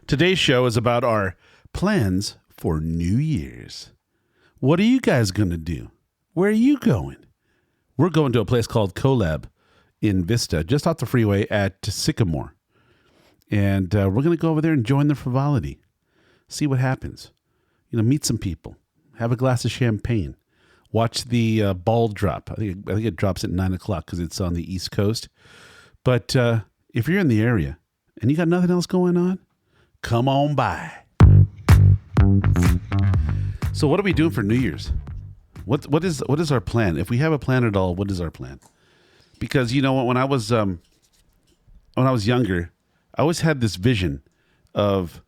Today's show is about our plans for New Year's. What are you guys going to do? Where are you going? We're going to a place called Colab in Vista, just off the freeway at Sycamore. And we're going to go over there and join the frivolity. See what happens. Meet some people. Have a glass of champagne. Watch the ball drop. I think it drops at 9 o'clock because it's on the East Coast. But if you're in the area and you got nothing else going on, come on by. So what are we doing for New Year's? What is our plan? If we have a plan at all, what is our plan? Because when I was younger, I always had this vision of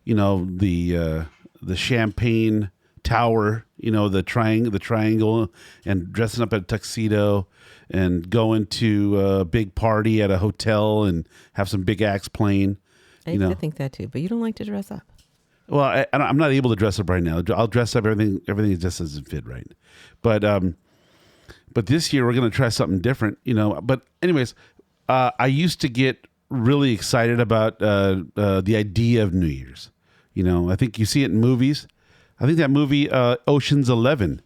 the champagne tower, the triangle, and dressing up at a tuxedo and going to a big party at a hotel and have some big acts playing. I used to think that too, but you don't like to dress up. Well, I'm not able to dress up right now. I'll dress up everything. Everything just doesn't fit right. But this year we're going to try something different. But anyways, I used to get really excited about the idea of New Year's. I think you see it in movies. I think that movie Ocean's 11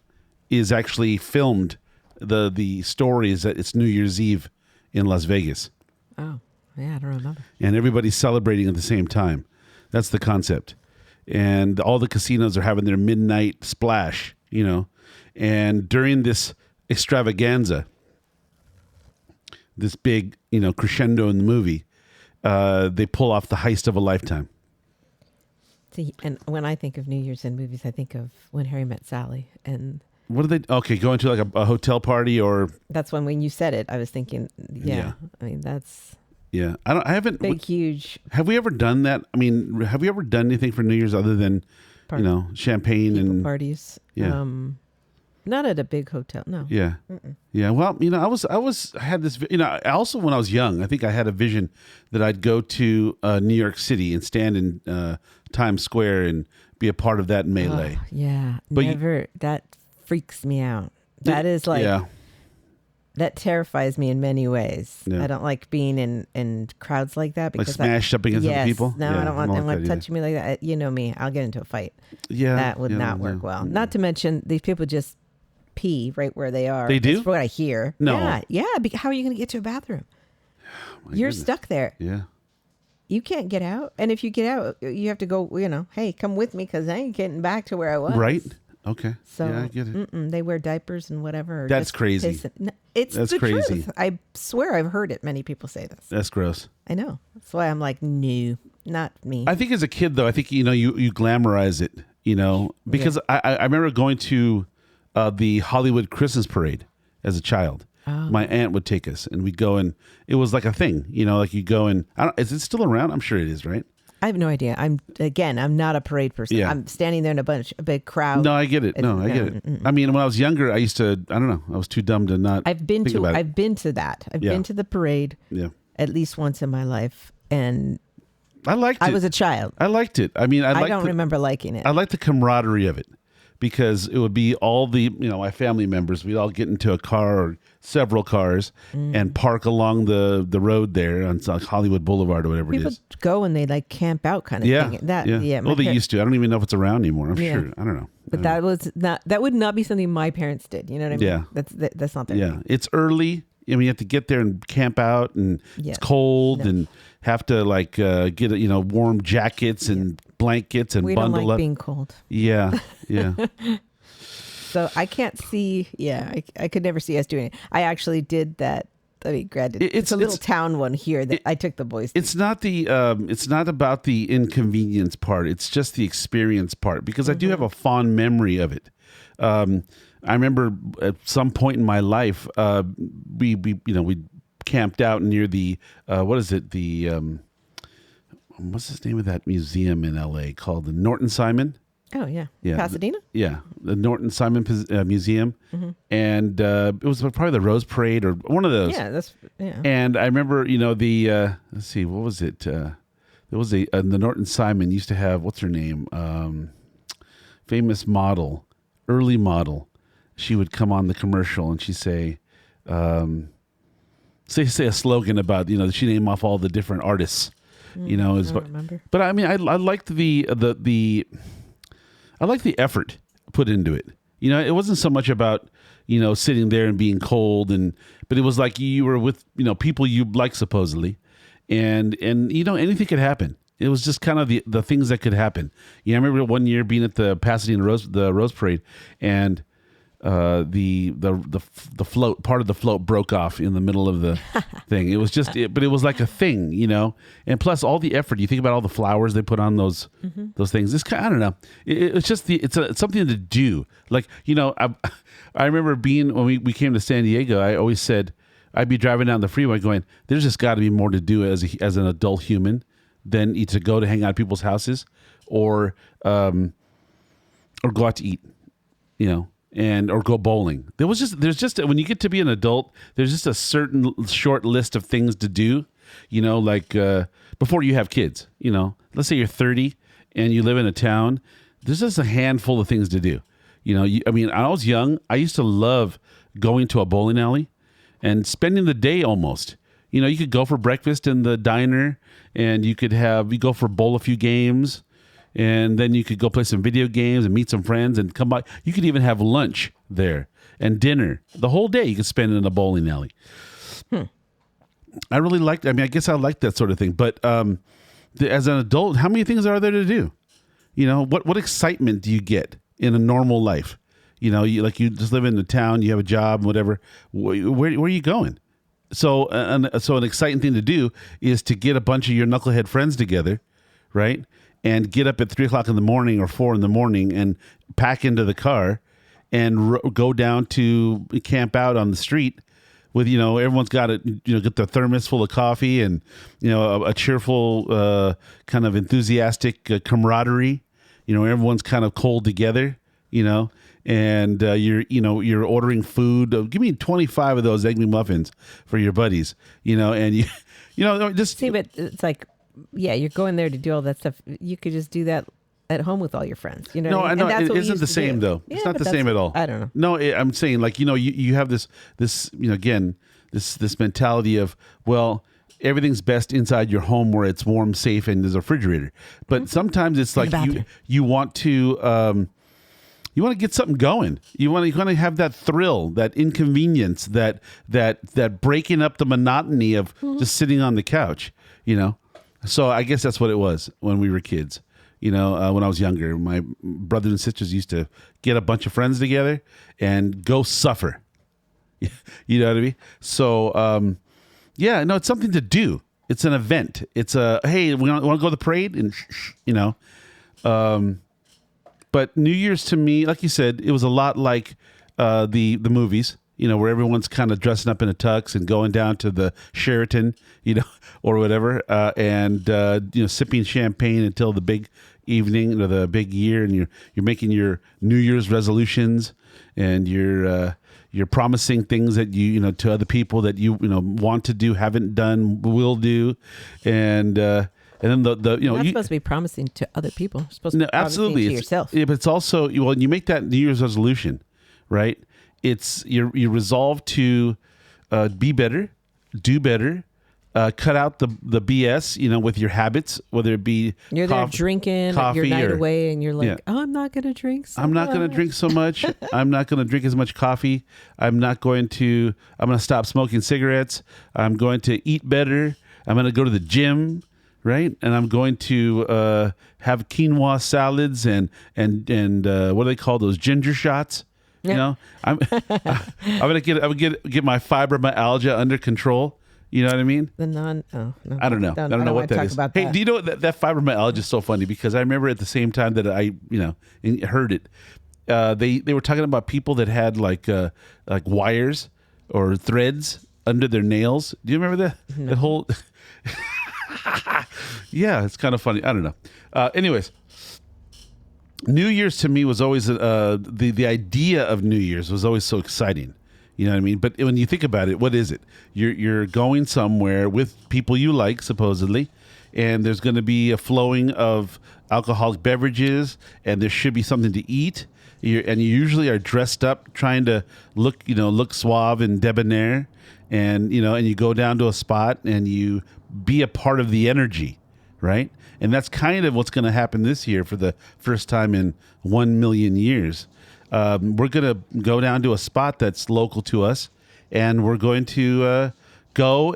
is actually filmed. The story is that it's New Year's Eve in Las Vegas. Oh, yeah, I don't remember. And everybody's celebrating at the same time. That's the concept. And all the casinos are having their midnight splash, And during this extravaganza, this big, crescendo in the movie, they pull off the heist of a lifetime. See, and when I think of New Year's in movies, I think of When Harry Met Sally. And what are they? Okay, going to like a hotel party or? That's when you said it, I was thinking, yeah. I mean, that's. Yeah, I haven't. Huge. Have we ever done that? I mean, have we ever done anything for New Year's other than, champagne and parties? Yeah. Not at a big hotel. No. Yeah. Mm-mm. Yeah. Well, I had this. Also when I was young, I think I had a vision that I'd go to New York City and stand in Times Square and be a part of that melee. Yeah. But that freaks me out. That is like. Yeah. That terrifies me in many ways. Yeah. I don't like being in crowds like that because smashed up against other people. No, yeah, I don't want them touching me like that. You know me, I'll get into a fight. Yeah, that would not work well. Not to mention these people just pee right where they are. They do. That's what I hear. No, yeah. How are you going to get to a bathroom? You're stuck there. Yeah. You can't get out, and if you get out, you have to go. Hey, come with me because I ain't getting back to where I was. Right. Okay. So yeah, I get it. They wear diapers and whatever. That's crazy. That's crazy. Truth. I swear I've heard it. Many people say this. That's gross. I know. That's why I'm like, no, not me. I think as a kid, though, you glamorize it, because yeah. I remember going to the Hollywood Christmas parade as a child. Oh. My aunt would take us and we'd go and it was like a thing, like you go and is it still around? I'm sure it is, right? I have no idea. I'm not a parade person. Yeah. I'm standing there in a big crowd. No, I get it. I get it. I mean, when I was younger, I used to, I don't know, I was too dumb to not I've been to that. I've been to the parade at least once in my life. And I liked it. I was a child. I liked it. I mean, I don't remember liking it. I liked the camaraderie of it because it would be all the, my family members. We'd all get into a car or several cars and park along the road there on Hollywood Boulevard or whatever it is. People go and they like camp out kind of thing. Well, they used to. I don't even know if it's around anymore. I'm sure. I don't know. But that would not be something my parents did. You know what I mean? Yeah. That's not their thing. It's early. You have to get there and camp out and it's cold and have to get warm jackets and blankets and bundle up. We don't like being cold. Yeah. Yeah. So I can't see. Yeah, I could never see us doing it. I actually did that. I mean, granted, it's a little town one here that I took the boys to. It's not about the inconvenience part. It's just the experience part because I do have a fond memory of it. I remember at some point in my life, we camped out near the what's the name of that museum in LA called the Norton Simon. Oh, yeah. Pasadena? The Norton Simon Museum. Mm-hmm. And it was probably the Rose Parade or one of those. Yeah. And I remember, let's see, what was it? There was the Norton Simon used to have, what's her name? Famous model, early model. She would come on the commercial and she'd say a slogan about, she named off all the different artists. I don't remember. But I mean, I liked I liked the effort put into it. It wasn't so much about sitting there and being cold, but it was like you were with people you like supposedly, and anything could happen. It was just kind of the things that could happen. I remember one year being at the Pasadena Rose Parade, and the float, part of the float broke off in the middle of the thing. It was just but it was like a thing, and plus all the effort. You think about all the flowers they put on those things. This kind, I don't know, it's just it's something to do. Like I remember being when we came to San Diego, I always said I'd be driving down the freeway going, there's just got to be more to do as an adult human than to go to hang out at people's houses or go out to eat, or go bowling. There's just when you get to be an adult, there's just a certain short list of things to do, like before you have kids. Let's say you're 30 and you live in a town. There's just a handful of things to do. When I was young, I used to love going to a bowling alley and spending the day almost. You could go for breakfast in the diner, and you go for bowl a few games, and then you could go play some video games and meet some friends and come by. You could even have lunch there and dinner. The whole day you could spend in a bowling alley. I really liked, I guess I liked that sort of thing. But as an adult, how many things are there to do? What excitement do you get in a normal life? You just live in the town, you have a job, whatever. Where are you going? So an exciting thing to do is to get a bunch of your knucklehead friends together, right? And get up at 3:00 in the morning or 4 in the morning and pack into the car and go down to camp out on the street with, everyone's got get their thermos full of coffee and, a cheerful, kind of enthusiastic camaraderie. Everyone's kind of cold together, and you're ordering food. Give me 25 of those Egg McMuffins for your buddies, and just see, but it's like, yeah, you're going there to do all that stuff. You could just do that at home with all your friends. No, I know it isn't the same though. Yeah, it's not the same at all. I don't know. No, I'm saying like you have this again this mentality of, well, everything's best inside your home where it's warm, safe, and there's a refrigerator. But sometimes it's like you want to. You want to get something going. You want to have that thrill, that inconvenience, that breaking up the monotony of just sitting on the couch. So I guess that's what it was when we were kids. When I was younger, my brothers and sisters used to get a bunch of friends together and go suffer. You know what I mean? So it's something to do. It's an event. It's hey, we want to go to the parade, and But New Year's to me, like you said, it was a lot like the movies, where everyone's kind of dressing up in a tux and going down to the Sheraton, or whatever, and sipping champagne until the big evening or the big year, and you're making your New Year's resolutions, and you're promising things that you to other people that you want to do, haven't done, will do, and then you're not supposed to be promising to other people. You're supposed to be promising to yourself. Yeah, but it's also when you make that New Year's resolution, right? It's you resolve to be better, do better, cut out the BS, with your habits, whether it be you're there drinking your night away, and you're like, oh, I'm not going to drink. I'm not going to drink so much. I'm not going to drink as much coffee. I'm going to stop smoking cigarettes. I'm going to eat better. I'm going to go to the gym. Right, and I'm going to have quinoa salads and what do they call those, ginger shots? Yeah. I'm gonna get my fibromyalgia under control. You know what I mean? I don't know. I don't know what that is. Hey, do you know that fibromyalgia is so funny because I remember at the same time that I heard it, they were talking about people that had like wires or threads under their nails. Do you remember that? No. That whole. Yeah, it's kind of funny. I don't know. Anyways, New Year's to me was always the idea of New Year's was always so exciting. You know what I mean? But when you think about it, what is it? You're going somewhere with people you like, supposedly, and there's going to be a flowing of alcoholic beverages, and there should be something to eat. And you usually are dressed up, trying to look suave and debonair, and you go down to a spot and you be a part of the energy. right? And that's kind of what's going to happen this year for the first time in 1 million years. We're going to go down to a spot that's local to us, and we're going to go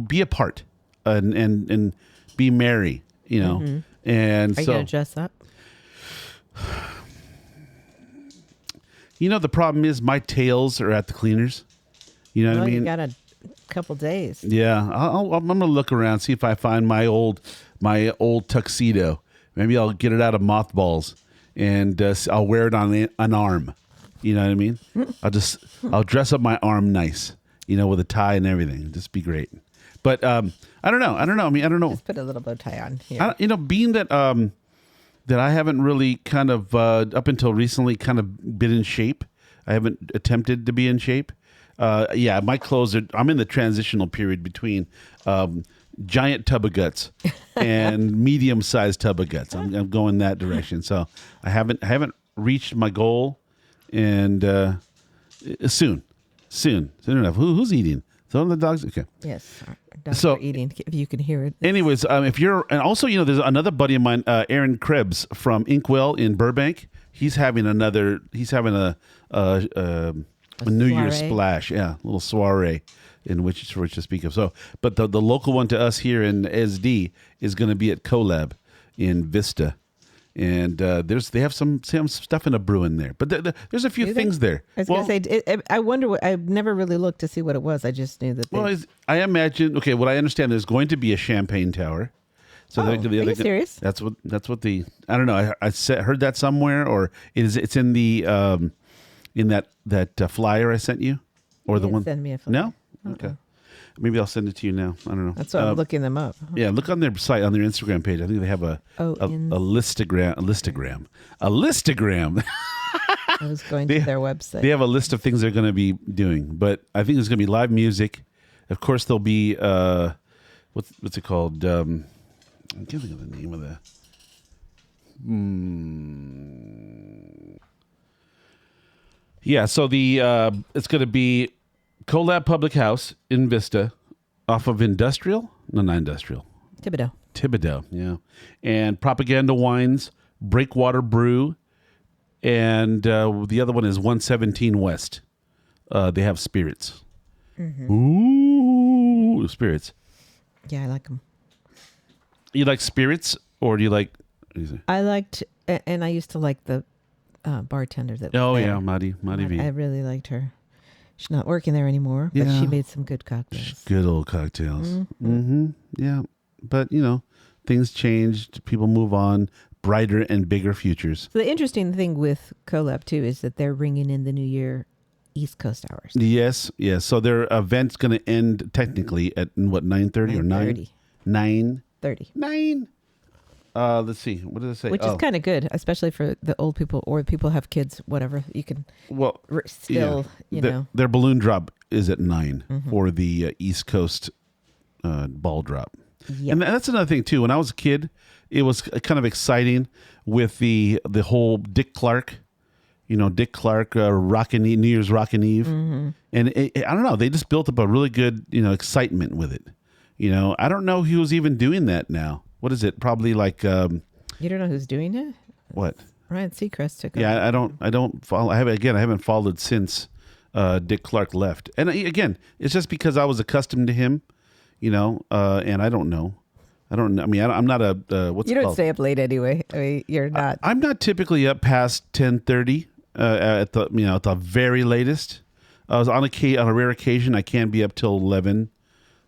be a part and be merry, you know. Mm-hmm. And Are you so, going to dress up? you know, the problem is my tails are at the cleaners. You know what I mean? You got a couple days. Yeah, I'm gonna look around, see if I find my old tuxedo. Maybe I'll get it out of mothballs and I'll wear it on an arm. You know what I mean? I'll dress up my arm nice, you know, with a tie and everything. Just be great. But I don't know. I mean, I don't know. Just put a little bow tie on here. You know, being that that I haven't really kind of up until recently kind of been in shape. I haven't attempted to be in shape. Yeah, my clothes are. I'm in the transitional period between giant tub of guts and medium-sized tub of guts. I'm going that direction. So I haven't reached my goal, and soon enough. Who's eating? Some of the dogs. Okay. Yes. Dogs are eating. If you can hear it. Anyways, if you're, and also, you know, there's another buddy of mine, Aaron Krebs from Inkwell in Burbank. He's having a New Year's splash, a little soiree in which to speak of. So, but the local one to us here in SD is going to be at Colab in Vista, and they have some stuff in a brewing there. But there's a few things there. I was going to say, I wonder what. I've never really looked to see what it was. I just knew that. Well, I imagine. Okay, what I understand, there's going to be a champagne tower. So are you serious? That's what the I don't know. I heard that somewhere, or it's in the in that flyer I sent you, or the one. Send me a flyer. No. Okay. Maybe I'll send it to you now. I don't know. That's why I'm looking them up. Yeah, look on their site, on their Instagram page. I think they have a listagram. I was going to their website. They have a list of things they're going to be doing, but I think there's going to be live music. Of course, there'll be what's it called? I can't think of the name of the. Yeah, so it's going to be Colab Public House in Vista, off of Industrial. No, not Industrial. Thibodeau, yeah. And Propaganda Wines, Breakwater Brew, and the other one is 117 West. They have spirits. Mm-hmm. Ooh, spirits. Yeah, I like them. You like spirits, or do you like? I liked, and I used to like the bartender that. Oh was there. yeah, Madi V. I really liked her. She's not working there anymore, but she made some good cocktails. Good old cocktails. Mm-hmm. Yeah, but you know, things changed. People move on. Brighter and bigger futures. So the interesting thing with Colab too is that they're bringing in the New Year East Coast hours. Yes. So their event's going to end technically at what, 9:30 or 9? 9:30. 9. Let's see. What did it say? Which is kind of good, especially for the old people or people who have kids. Whatever you can. Well, still, you know, their balloon drop is at 9 for the East Coast ball drop. Yep. And that's another thing too. When I was a kid, it was kind of exciting with the whole Dick Clark. You know, Dick Clark, New Year's Rockin' Eve. Mm-hmm. And I don't know, they just built up a really good, you know, excitement with it. You know, I don't know who's even doing that now. What is it? Probably like... you don't know who's doing it? What? Ryan Seacrest took over. Yeah, I don't follow. I haven't followed since Dick Clark left. And again, it's just because I was accustomed to him, you know, and I don't know. I don't know. I mean, I'm not a what's it called? You don't stay up late anyway. I mean, you're not. I'm not typically up past 10:30 at the very latest. I was on a rare occasion I can be up till 11,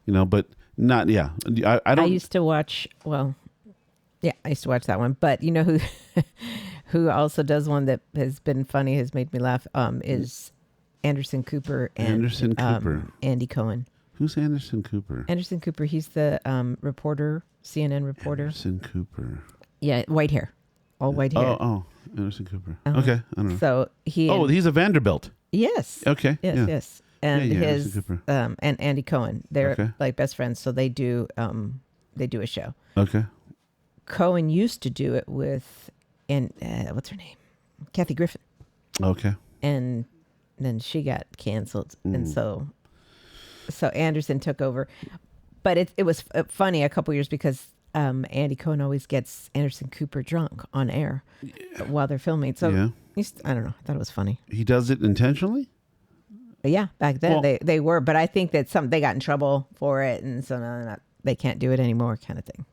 you know, but not. Yeah, I don't. I used to watch. Well, yeah, I used to watch that one. But you know who who also does one that has been funny, has made me laugh. Is Anderson Cooper and Andy Cohen. Who's Anderson Cooper? Anderson Cooper. He's the reporter, CNN reporter. Anderson Cooper. Yeah, white hair, all white hair. Oh, Anderson Cooper. Okay, I don't know. So he's a Vanderbilt. Yes. Okay. Yes. And his Cooper. And Andy Cohen, they're like best friends. So they do a show. Okay. Cohen used to do it with, what's her name, Kathy Griffin. Okay. And then she got canceled, and so Anderson took over. But it was funny a couple years because Andy Cohen always gets Anderson Cooper drunk on air while they're filming. So I don't know. I thought it was funny. He does it intentionally? But yeah, back then they were, but I think that they got in trouble for it, and so now they can't do it anymore, kind of thing.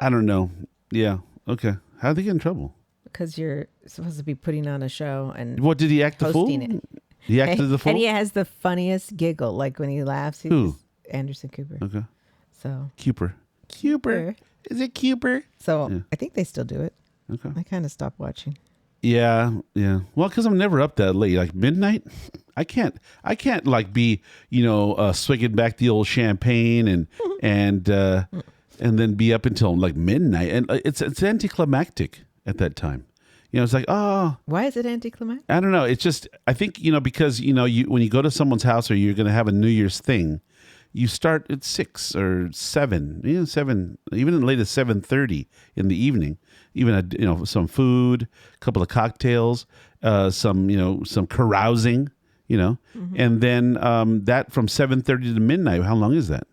I don't know. Yeah. Okay. How did they get in trouble? Because you're supposed to be putting on a show and what did he act the fool? It. He acted the fool, and he has the funniest giggle, like when he laughs. Who? Anderson Cooper. Okay. So Cooper. Is it Cooper? So I think they still do it. Okay. I kind of stopped watching. Yeah. Well, because I'm never up that late. Like midnight, I can't like be swigging back the old champagne and then be up until like midnight, and it's anticlimactic at that time. It's like, oh, why is it anticlimactic? I don't know. It's just, I think because when you go to someone's house or you're going to have a New Year's thing, you start at 6 or 7, 7, even as late as 7:30 in the evening. Even some food, a couple of cocktails, some carousing, and then that from 7:30 to midnight. How long is that?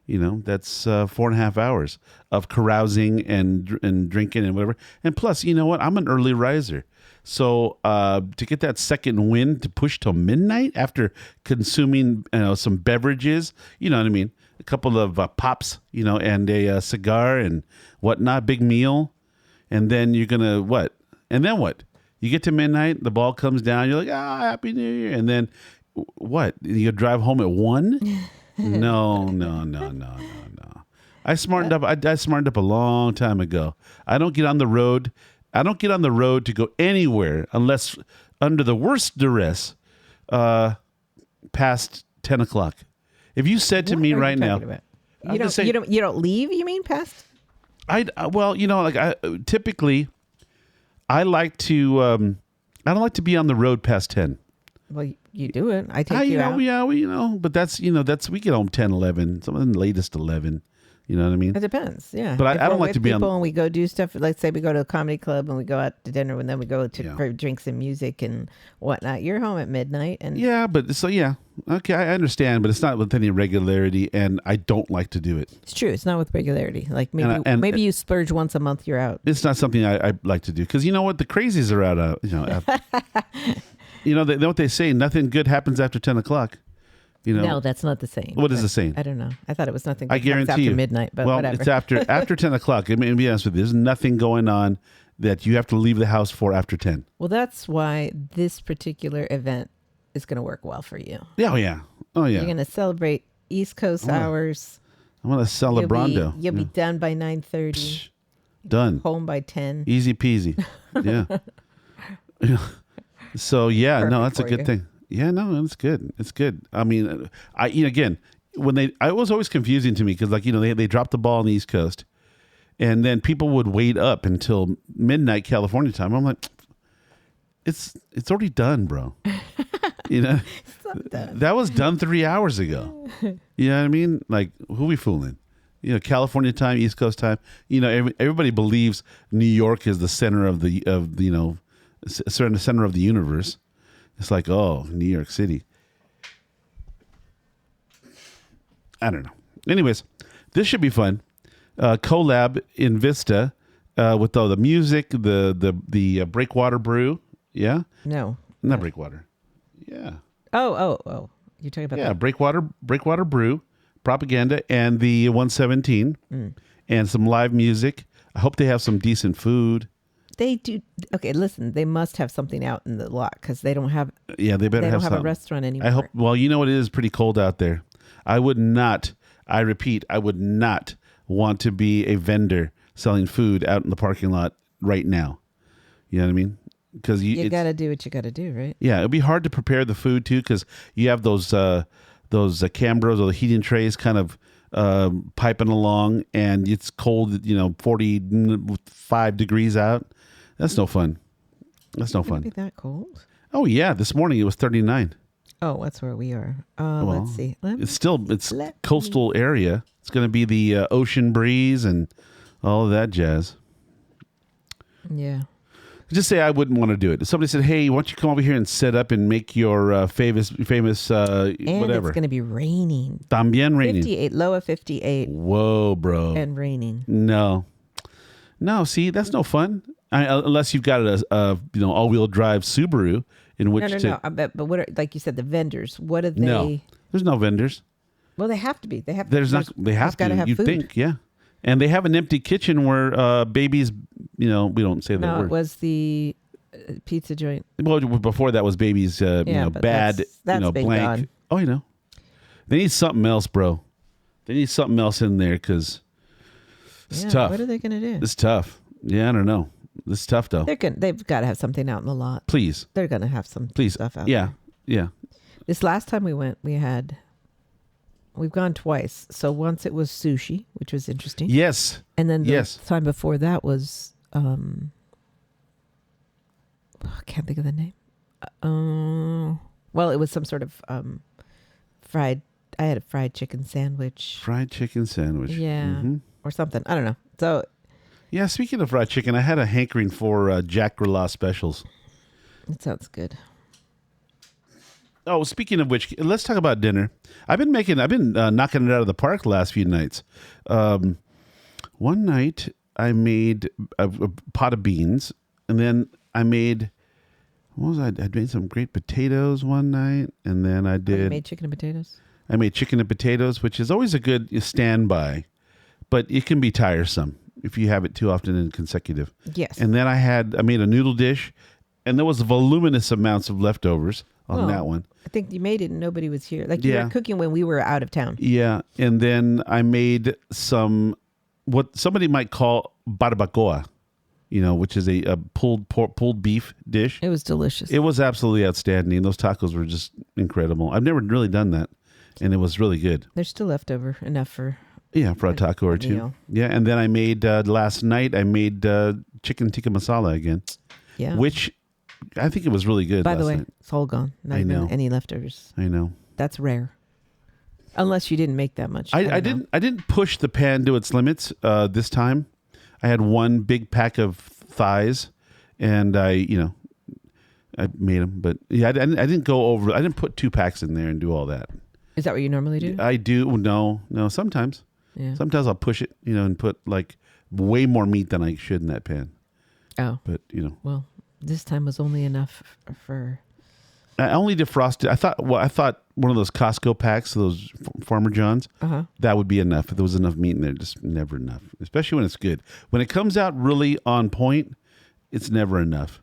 That's 4.5 hours of carousing and drinking and whatever. And plus, you know what? I'm an early riser. So to get that second wind to push till midnight after consuming some beverages, you know what I mean? A couple of pops, and a cigar and whatnot, big meal. And then you're going to what? And then what? You get to midnight, the ball comes down. You're like, Happy New Year. And then what? You drive home at 1? No. I smartened up. I smartened up a long time ago. I don't get on the road. To go anywhere unless under the worst duress, past 10 o'clock. If you said to me right now, you don't leave. You mean past? Typically, I like to. I don't like to be on the road past 10. Well, you do it. I take you out. Yeah, but that's we get home 10, 11, some of the latest 11. You know what I mean? It depends, yeah. But I don't like to be on. And we go do stuff. Let's say we go to a comedy club and we go out to dinner, and then we go for drinks and music and whatnot. You're home at midnight, and okay, I understand, but it's not with any regularity, and I don't like to do it. It's true. It's not with regularity. Like maybe you splurge once a month. You're out. It's not something I like to do because you know what, the crazies are out. They know what they say. Nothing good happens after 10 o'clock. No, that's not the saying. What is the saying? I don't know. I thought it was nothing. I guarantee after you. midnight, but whatever. It's after 10 o'clock. I mean, to be honest with you, there's nothing going on that you have to leave the house for after 10. Well, that's why this particular event is going to work well for you. Oh yeah. You're going to celebrate East Coast hours. I'm going to celebrando. You'll be done by 9:30. Done. Home by 10. Easy peasy. Yeah. So that's a good thing. Yeah, no, it's good. It's good. I mean, it was always confusing to me because they dropped the ball on the East Coast, and then people would wait up until midnight California time. I'm like, it's already done, bro. It's not done. That was done 3 hours ago. You know what I mean? Like, who we fooling? California time, East Coast time. Everybody believes New York is the center of the center of the universe. It's like, oh, New York City. I don't know. Anyways, this should be fun. Colab in Vista with all the music, the Breakwater Brew. Yeah? No. Not Breakwater. Yeah. Oh. You're talking about that? Breakwater Brew, Propaganda, and the 117, and some live music. I hope they have some decent food. They do. Okay, listen. They must have something out in the lot because they don't have. Yeah, they better have something. They don't have a restaurant anymore. I hope. Well, it is pretty cold out there. I would not. I repeat, I would not want to be a vendor selling food out in the parking lot right now. You know what I mean? Because you got to do what you got to do, right? Yeah, it'd be hard to prepare the food too because you have those Cambros or the heating trays kind of piping along, and it's cold. 45 degrees out. That's no fun. That's no fun. Be that cold? Oh yeah, this morning it was 39. Oh, that's where we are. Let's see. It's coastal area. It's going to be the ocean breeze and all of that jazz. Yeah. Just say I wouldn't want to do it. If somebody said, "Hey, why don't you come over here and set up and make your famous And whatever?" it's going to be raining. También raining. 58, low of 58. Whoa, bro. And raining. No. See, that's no fun. Unless you've got a all-wheel drive Subaru in which No. But what are, like you said, the vendors? What are they? No, there's no vendors. Well, they have to be. They have. There's not. They have to. Have You food. think, yeah. And they have an empty kitchen where babies. We don't say that No, word. it was the pizza joint. Well, before that was babies. But bad. That's been blank. gone. Oh, They need something else, bro. They need something else in there because it's tough. What are they going to do? It's tough. Yeah, I don't know. It's tough though. They've got to have something out in the lot. Please. They're going to have some stuff out. Yeah. There. Yeah. This last time we went, we've gone twice. So once it was sushi, which was interesting. Yes. And then the time before that was, I can't think of the name. Well, it was some sort of I had a fried chicken sandwich. Fried chicken sandwich. Yeah. Mm-hmm. Or something. I don't know. So. Yeah, speaking of fried chicken, I had a hankering for Jack Grilla specials. That sounds good. Oh, speaking of which, let's talk about dinner. I've been knocking it out of the park the last few nights. One night I made a pot of beans, and then I made I made some great potatoes one night, and then I did. You made chicken and potatoes. I made chicken and potatoes, which is always a good standby, but it can be tiresome if you have it too often in consecutive. Yes. And then I made a noodle dish, and there was voluminous amounts of leftovers on that one. I think you made it and nobody was here. Like you were cooking when we were out of town. Yeah. And then I made some, what somebody might call barbacoa, which is a pulled beef dish. It was delicious. It was absolutely outstanding. Those tacos were just incredible. I've never really done that. And it was really good. There's still leftover enough for... Yeah, for a taco or two. Meal. Yeah, and then I made, last night, I made chicken tikka masala again. Yeah. Which I think it was really good. By the way, night. it's all gone. Not even any leftovers. I know. That's rare. Unless you didn't make that much. I didn't push the pan to its limits this time. I had one big pack of thighs, and I made them. But yeah, I didn't go over. I didn't put 2 packs in there and do all that. Is that what you normally do? I do. No, sometimes. Yeah. Sometimes I'll push it, and put like way more meat than I should in that pan. Oh. But, Well, this time was only enough for... I only defrosted. I thought one of those Costco packs, those Farmer John's, that would be enough. If there was enough meat in there, just never enough. Especially when it's good. When it comes out really on point, it's never enough.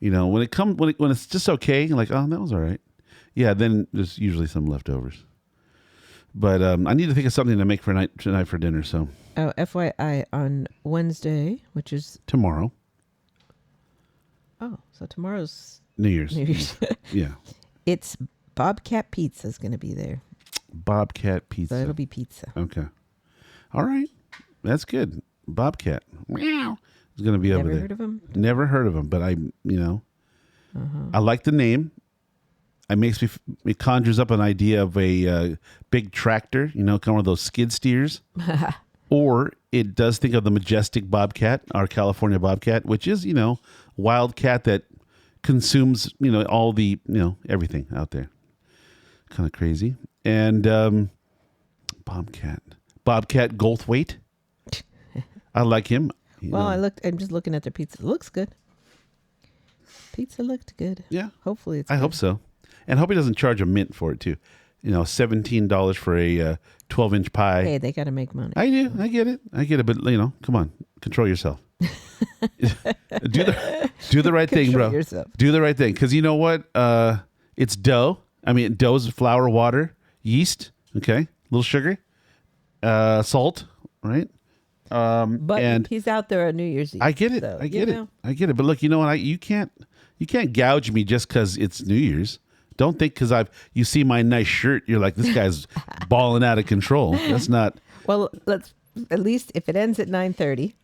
When it's just okay, like, oh, that was all right. Yeah, then there's usually some leftovers. But I need to think of something to make tonight for dinner. So. Oh, FYI, on Wednesday, which is tomorrow. Oh, so tomorrow's New Year's. Yeah. It's Bobcat Pizza is going to be there. Bobcat Pizza. So it'll be pizza. Okay. All right. That's good. Bobcat. Meow. Is going to be over there. Never heard of him? Never heard of him, but I like the name. It conjures up an idea of a big tractor, kind of one of those skid steers. Or it does think of the majestic bobcat, our California bobcat, which is, wildcat that consumes, all the, everything out there. Kind of crazy. And Bobcat Goldthwait. I like him. Well, I'm just looking at their pizza. It looks good. Pizza looked good. Yeah. Hopefully it's I hope so. And hope he doesn't charge a mint for it too. $17 for a 12-inch pie. Hey, they got to make money. I do. I get it. But come on, control yourself. do the right thing, bro. Yourself. Do the right thing, because you know what? It's dough. Dough is flour, water, yeast. Okay, a little sugar, salt. Right. But he's out there on New Year's Eve. I get it. So, I get it. But look, you know what? You can't gouge me just because it's New Year's. Don't think because you see my nice shirt, you're like, this guy's balling out of control. That's not. Well, let's at least if it ends at 9:30.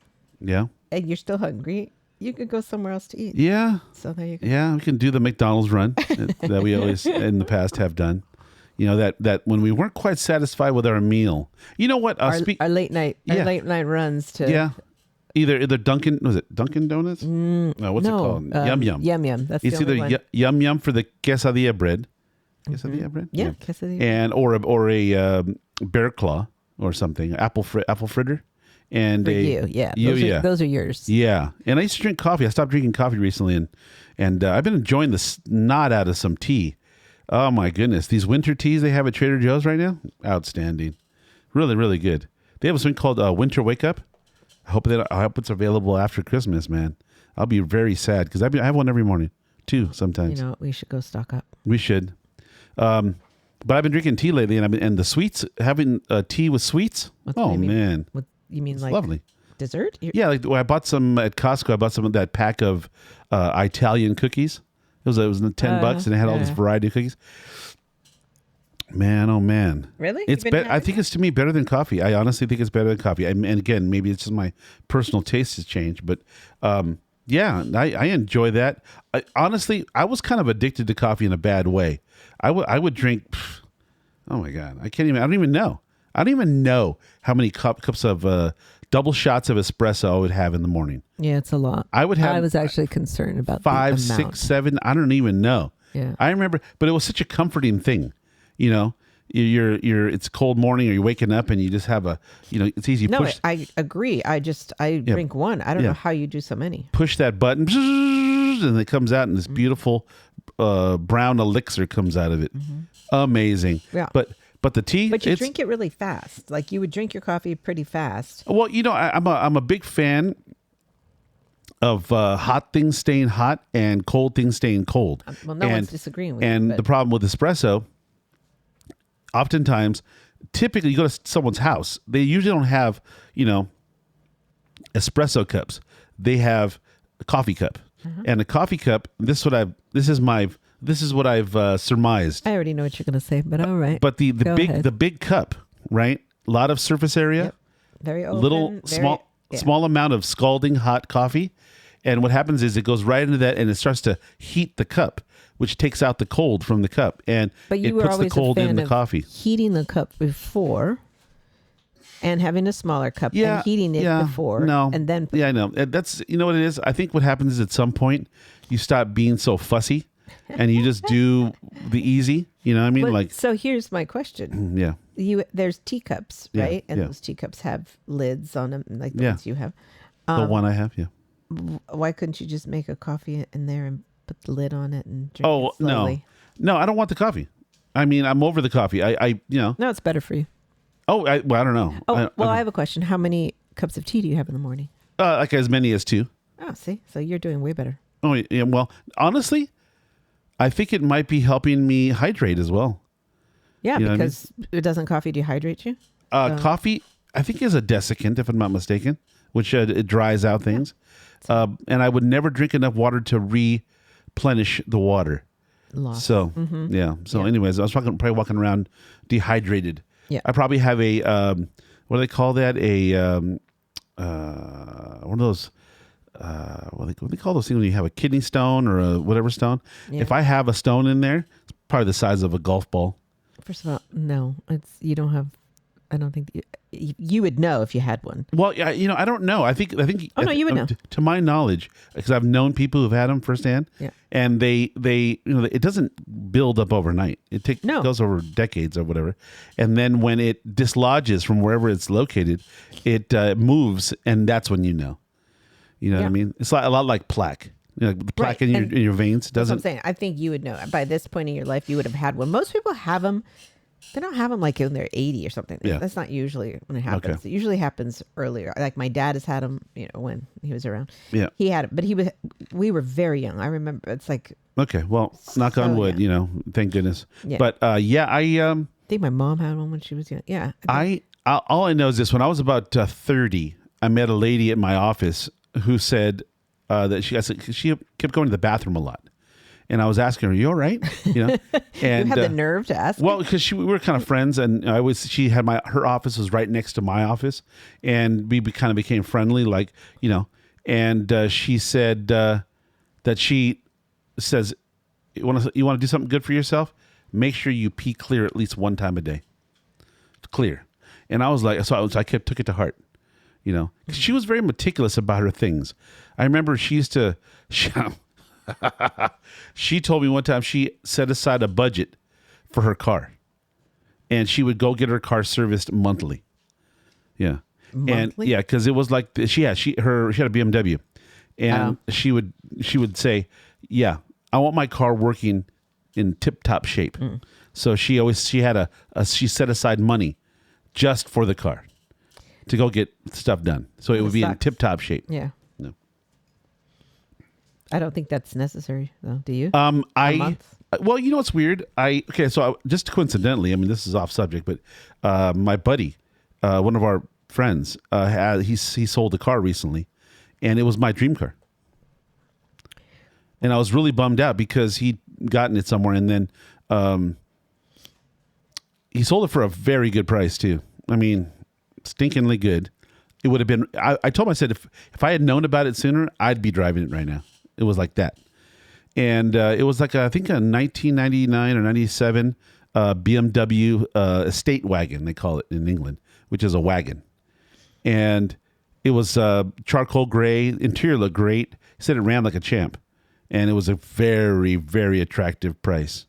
Yeah. And you're still hungry, you could go somewhere else to eat. Yeah. So there you go. Yeah, we can do the McDonald's run that we always in the past have done. That when we weren't quite satisfied with our meal. You know what? Our late night runs to Either Dunkin', was it Dunkin' Donuts? No, what's it called? Yum Yum. Yum Yum. That's It's the only either one. Yum Yum for the quesadilla bread. Quesadilla bread? Yeah, quesadilla. And or a bear claw or something, apple fritter. And For you, yeah. Those are yours. Yeah. And I used to drink coffee. I stopped drinking coffee recently, and I've been enjoying the snot out of some tea. Oh my goodness. These winter teas they have at Trader Joe's right now, outstanding. Really, really good. They have something called Winter Wake Up. I hope it's available after Christmas, man. I'll be very sad because I have one every morning, too, sometimes. You know, we should go stock up. We should. But I've been drinking tea lately, and the sweets, having tea with sweets. Man. You mean it's like lovely. Dessert? Yeah, like I bought some at Costco. I bought some of that pack of Italian cookies. It was $10, and it had all this variety of cookies. Man, oh man! Really? It's I think it's to me better than coffee. I honestly think it's better than coffee. And again, maybe it's just my personal taste has changed, but yeah, I enjoy that. Honestly, I was kind of addicted to coffee in a bad way. I would drink. Oh my god, I don't even know. I don't even know how many cups of double shots of espresso I would have in the morning. Yeah, it's a lot. I was actually concerned about 5, the amount. 6, 7. I don't even know. Yeah, I remember, but it was such a comforting thing. You know, it's a cold morning, or you're waking up, and you just have it's easy. No, I agree. I drink one. I don't know how you do so many. Push that button, and it comes out, and this beautiful brown elixir comes out of it. Amazing. Yeah. But the tea. But you drink it really fast. Like you would drink your coffee pretty fast. Well, I'm a big fan of hot things staying hot and cold things staying cold. Well, no one's disagreeing with you. And the problem with espresso, oftentimes, typically you go to someone's house, they usually don't have, espresso cups. They have a coffee cup. And a coffee cup, this is what I've surmised. I already know what you're going to say, but all right. But the big cup, right? A lot of surface area. Yep. Very open. Little small amount of scalding hot coffee. And what happens is it goes right into that, and it starts to heat the cup, which takes out the cold from the cup, and it puts the cold in the coffee. Heating the cup before, and having a smaller cup, and heating it before, and then I know that's what it is. I think what happens is at some point you stop being so fussy, and you just do the easy. You know what I mean? Well, so here's my question. Yeah. There's teacups, right? And those teacups have lids on them, like the ones you have. The one I have, Why couldn't you just make a coffee in there and put the lid on it and drink it slowly? No, I don't want the coffee. I mean, I'm over the coffee. No, it's better for you. Oh, I don't know. I have a question. How many cups of tea do you have in the morning? Like as many as 2. Oh, see, so you're doing way better. Oh, yeah. Well, honestly, I think it might be helping me hydrate as well. Yeah, because it doesn't coffee dehydrate you? Coffee, I think, is a desiccant, if I'm not mistaken, which it dries out things. And I would never drink enough water to replenish the water. Lost. So, anyways, I was probably walking around dehydrated. Yeah. I probably have a, what do they call that? One of those, what do they call those things when you have a kidney stone or a whatever stone? Yeah. If I have a stone in there, it's probably the size of a golf ball. First of all, no, you don't have. I don't think you would know if you had one. Well, I don't know. I think. Oh no, you would know. To my knowledge, because I've known people who've had them firsthand. Yeah. And they, it doesn't build up overnight. It goes over decades or whatever. And then when it dislodges from wherever it's located, it moves, and that's when you know. You know what I mean? It's a lot like plaque. The plaque in your veins doesn't. That's what I'm saying. I think you would know. By this point in your life, you would have had one. Most people have them. They don't have them like when they're 80 or something. Yeah. That's not usually when it happens. Okay. It usually happens earlier. Like my dad has had them, when he was around. Yeah. He had it, but we were very young. I remember it's like. Okay. Well, knock on wood, thank goodness. Yeah. But I think my mom had one when she was young. Yeah. All I know is this: when I was about 30, I met a lady at my office who said that she kept going to the bathroom a lot. And I was asking her, "Are you all right?" And you had the nerve to ask. Well, because we were kind of friends, and she had her office was right next to my office, and we kind of became friendly, And she said that she says, "You want to do something good for yourself? Make sure you pee clear at least one time a day, clear." And I was like, took it to heart, You know, 'cause she was very meticulous about her things. I remember she used to. She told me one time she set aside a budget for her car, and she would go get her car serviced monthly. Yeah, Monthly? and yeah, because it was like she had a BMW, and she would say, "Yeah, I want my car working in tip top shape." So she had she set aside money just for the car to go get stuff done, so it would be in tip top shape. Yeah. No. I don't think that's necessary, though. Do you? A A month? Well, you know what's weird? Just coincidentally, I mean, this is off subject, but my buddy, one of our friends, he sold a car recently, and it was my dream car. And I was really bummed out because he'd gotten it somewhere, and then he sold it for a very good price too. I mean, stinkingly good. It would have been. I told him, I said, if I had known about it sooner, I'd be driving it right now. It was like that. And it was like, I think, a 1999 or 97 BMW estate wagon, they call it in England, which is a wagon. And it was charcoal gray. Interior looked great. He said it ran like a champ. And it was a very, very attractive price.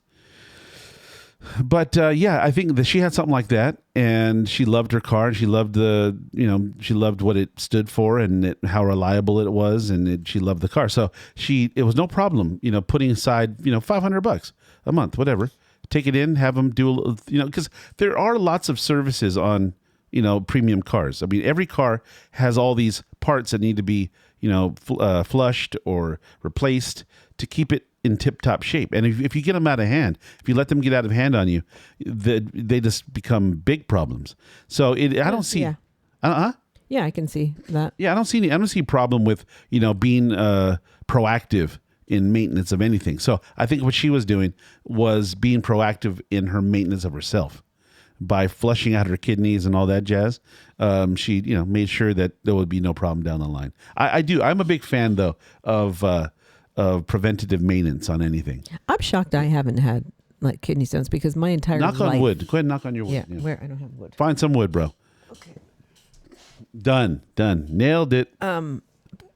But yeah, I think that she had something like that, and she loved her car, and she loved she loved what it stood for, and how reliable it was, and she loved the car. So it was no problem, putting aside, $500 a month, whatever, take it in, have them do, because there are lots of services on, premium cars. I mean, every car has all these parts that need to be, flushed or replaced to keep it in tip-top shape. And if you get them out of hand, if you let them get out of hand on you, they just become big problems. So I don't see... Yeah. Yeah, I can see that. Yeah, I don't see problem with, being proactive in maintenance of anything. So I think what she was doing was being proactive in her maintenance of herself by flushing out her kidneys and all that jazz. She, made sure that there would be no problem down the line. I'm a big fan, though, of preventative maintenance on anything. I'm shocked I haven't had like kidney stones because my entire life... Knock on wood. Go ahead and knock on your wood. Yeah, where I don't have wood. Find some wood, bro. Okay. Done. Nailed it.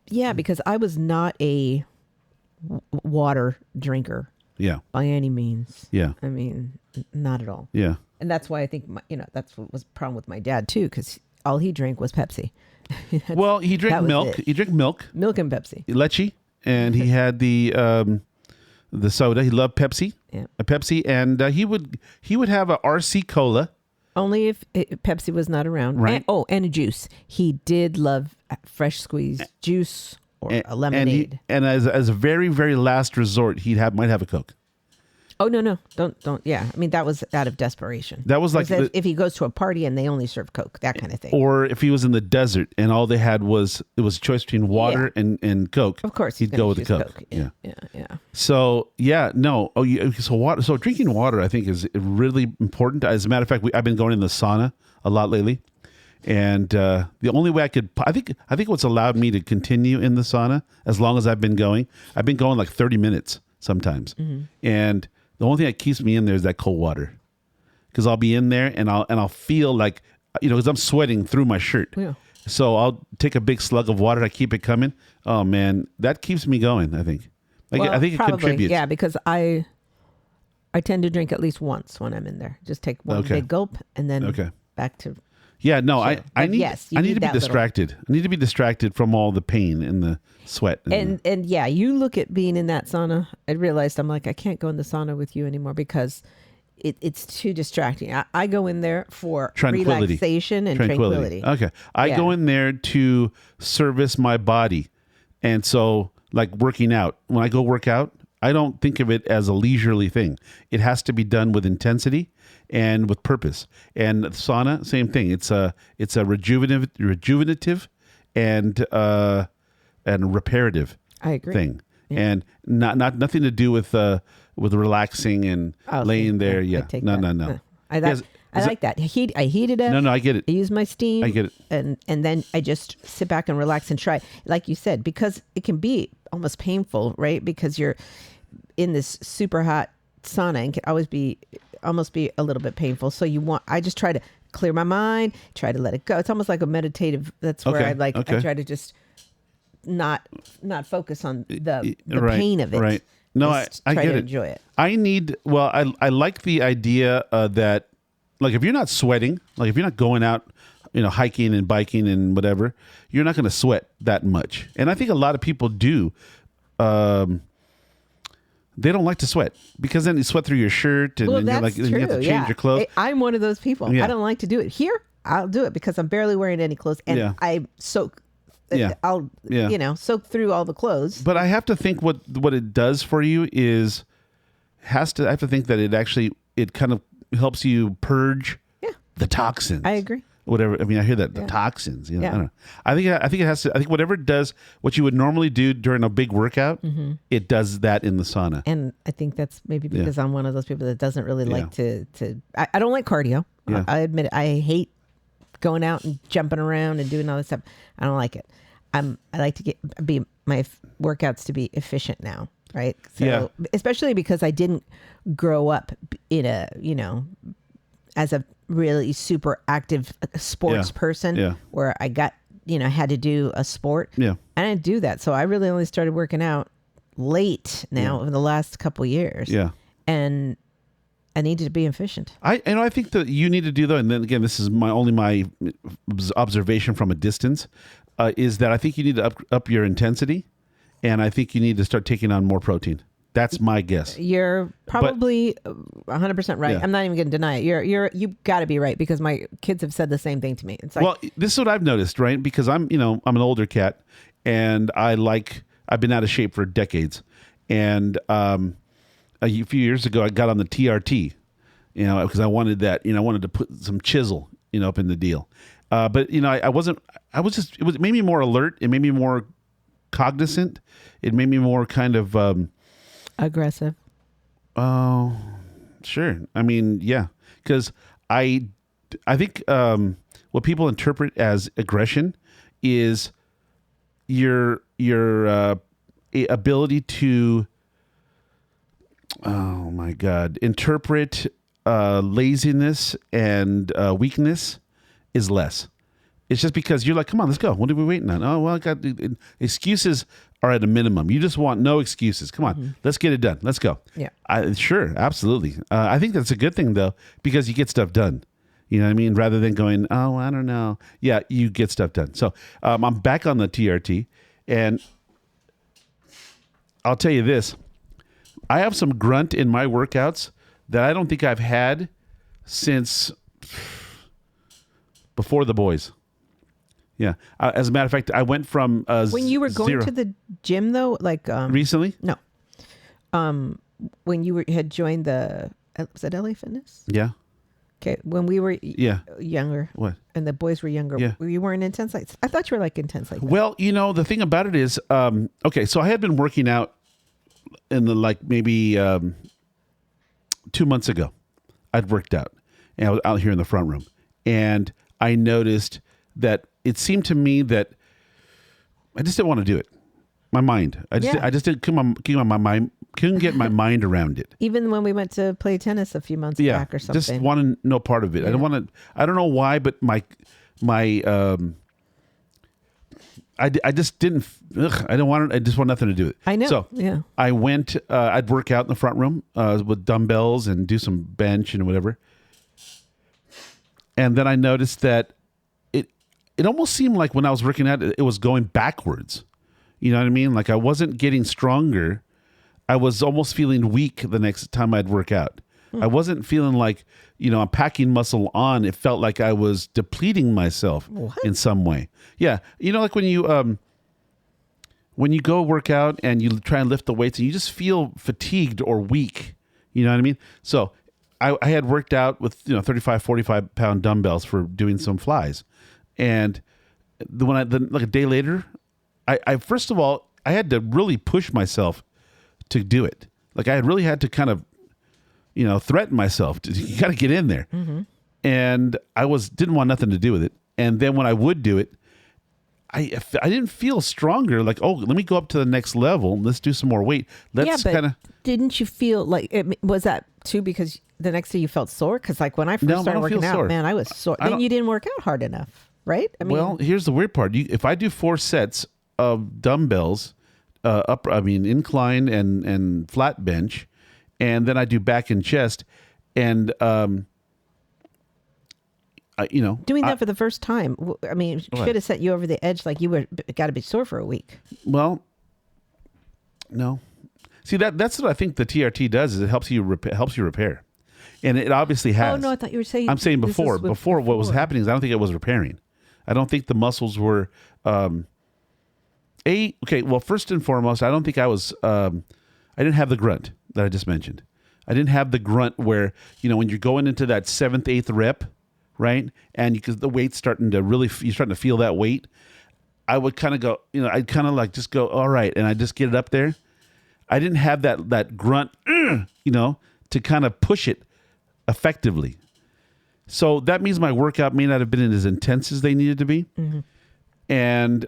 Yeah, because I was not a water drinker. Yeah. By any means. Yeah. I mean, not at all. Yeah. And that's why I think that's what was the problem with my dad too, because all he drank was Pepsi. Well, he drank milk. He drank milk. Milk and Pepsi. Leche. And he had the soda. He loved Pepsi. Yeah. A Pepsi, and he would have a RC Cola. Only if Pepsi was not around. Right. And a juice. He did love fresh squeezed juice or a lemonade. And as a very, very last resort, might have a Coke. Oh, no. Don't. Yeah. I mean, that was out of desperation. That was like if he goes to a party and they only serve Coke, that kind of thing. Or if he was in the desert and all they had was a choice between water and Coke. Of course, he'd go with the Coke. Yeah. So yeah, no. So drinking water, I think, is really important. As a matter of fact, I've been going in the sauna a lot lately, and the only way I think what's allowed me to continue in the sauna as long as I've been going like 30 minutes sometimes, and the only thing that keeps me in there is that cold water, because I'll be in there and I'll feel like, because I'm sweating through my shirt. Yeah. So I'll take a big slug of water. I keep it coming. Oh man, that keeps me going. I think. I think it probably, contributes. Yeah, because I tend to drink at least once when I'm in there. Just take one big gulp and then back to. Yeah, no, chill. I need to be that distracted. I need to be distracted from all the pain and the sweat. And yeah, you look at being in that sauna. I realized I'm like, I can't go in the sauna with you anymore because it's too distracting. I go in there for relaxation and tranquility. Okay. I go in there to service my body. And so, like working out, when I go work out, I don't think of it as a leisurely thing. It has to be done with intensity and with purpose. And sauna, same thing. It's a rejuvenative and reparative I agree. thing. Yeah. And nothing to do with relaxing and laying there. Yeah. No. I like that. I heat it up. No, I get it. I use my steam. I get it. And then I just sit back and relax and try. Like you said, because it can be almost painful, right? Because you're in this super hot sauna and can almost be a little bit painful. So I just try to clear my mind, try to let it go. It's almost like a meditative. That's where I try to just not focus on the pain of it. Right. No, I try get to it. enjoy it. I like the idea that, like, if you're not sweating, like if you're not going out, hiking and biking and whatever, you're not going to sweat that much. And I think a lot of people do. They don't like to sweat because then you sweat through your shirt and then that's true. you have to change your clothes. I'm one of those people. Yeah. I don't like to do it. Here, I'll do it because I'm barely wearing any clothes and I soak. I'll soak through all the clothes. But I have to think what it does for you is I have to think that it kind of helps you purge the toxins. I agree. Whatever. I mean, I hear that the toxins. I don't know. I think it has to. I think whatever it does, what you would normally do during a big workout, it does that in the sauna. And I think that's maybe because I'm one of those people that doesn't really like to. I don't like cardio. Yeah. I admit it. I hate going out and jumping around and doing all this stuff. I don't like it. I like to my workouts to be efficient now, right? So especially because I didn't grow up in a as a really super active sports person where I got, had to do a sport. Yeah. I didn't do that. So I really only started working out late now in the last couple of years. Yeah. And I needed to be efficient. I think that you need to do that. And then again, this is my observation from a distance, is that I think you need to up your intensity. And I think you need to start taking on more protein. That's my guess. You're probably 100% right. Yeah. I'm not even going to deny it. You got to be right because my kids have said the same thing to me. It's like, well, this is what I've noticed, right? Because I'm an older cat, and I've been out of shape for decades. And a few years ago, I got on the TRT, because I wanted that. I wanted to put some chisel, up in the deal. But I wasn't. It made me more alert. It made me more cognizant. It made me more kind of. Aggressive. Oh, sure. I mean, yeah, because I think what people interpret as aggression is your ability to, oh my God, interpret laziness and weakness is less. It's just because you're like, come on, let's go. What are we waiting on? Oh, well, excuses are at a minimum. You just want no excuses. Come on, let's get it done. Let's go. Yeah. Sure, absolutely. I think that's a good thing, though, because you get stuff done. You know what I mean? Rather than going, oh, I don't know. Yeah, you get stuff done. So I'm back on the TRT, and I'll tell you this. I have some grunt in my workouts that I don't think I've had since before the boys. Yeah. As a matter of fact, I went from when you were going to the gym, though, like recently. No. When you had joined was that LA Fitness? Yeah. Okay. When we were younger, what? And the boys were younger. Yeah. You weren't intense like. I thought you were like intense like that. Well, the thing about it is, okay. So I had been working out in the maybe 2 months ago. I'd worked out, and I was out here in the front room, and I noticed that it seemed to me that I just didn't want to do it. My mind, I just didn't couldn't get my mind around it. Even when we went to play tennis a few months back or something, just want to know part of it. Yeah. I don't know why, but I just didn't. I don't want it. I just want nothing to do with it. I know. So I went. I'd work out in the front room with dumbbells and do some bench and whatever. And then I noticed that it almost seemed like when I was working out, it was going backwards. You know what I mean? Like I wasn't getting stronger. I was almost feeling weak the next time I'd work out. I wasn't feeling like, I'm packing muscle on. It felt like I was depleting myself in some way. Yeah. Like when you go work out and you try and lift the weights and you just feel fatigued or weak. You know what I mean? So I had worked out with, 35, 45 pound dumbbells for doing some flies. And like a day later, I first of all, I had to really push myself to do it. Like I really had to kind of, threaten myself. You got to get in there. Mm-hmm. And I didn't want nothing to do with it. And then when I would do it, I didn't feel stronger. Like, oh, let me go up to the next level. Let's do some more weight. Let's kind of. Didn't you feel like was that too? Because the next day you felt sore? Because like when I first No, I started don't working feel out, sore. man, I was sore. I Then don't- you didn't work out hard enough, right? I mean, Well, here's the weird part. If I do 4 sets of dumbbells, incline and flat bench, and then I do back and chest, and doing that for the first time, I mean, should have set you over the edge. Like you were got to be sore for a week. well, no. See that's what I think the TRT does is it helps you repair, and it obviously has. Oh no, I thought you were saying. I'm saying this before is with what was happening is I don't think it was repairing. I don't think the muscles were. Well, first and foremost, I don't think I was. I didn't have the grunt that I just mentioned. I didn't have the grunt where when you're going into that 7th, 8th rep, right, and because the weight's starting to you're starting to feel that weight. I would kind of go, I'd kind of like just go, all right, and I just get it up there. I didn't have that grunt, to kind of push it effectively. So that means my workout may not have been as intense as they needed to be. Mm-hmm. And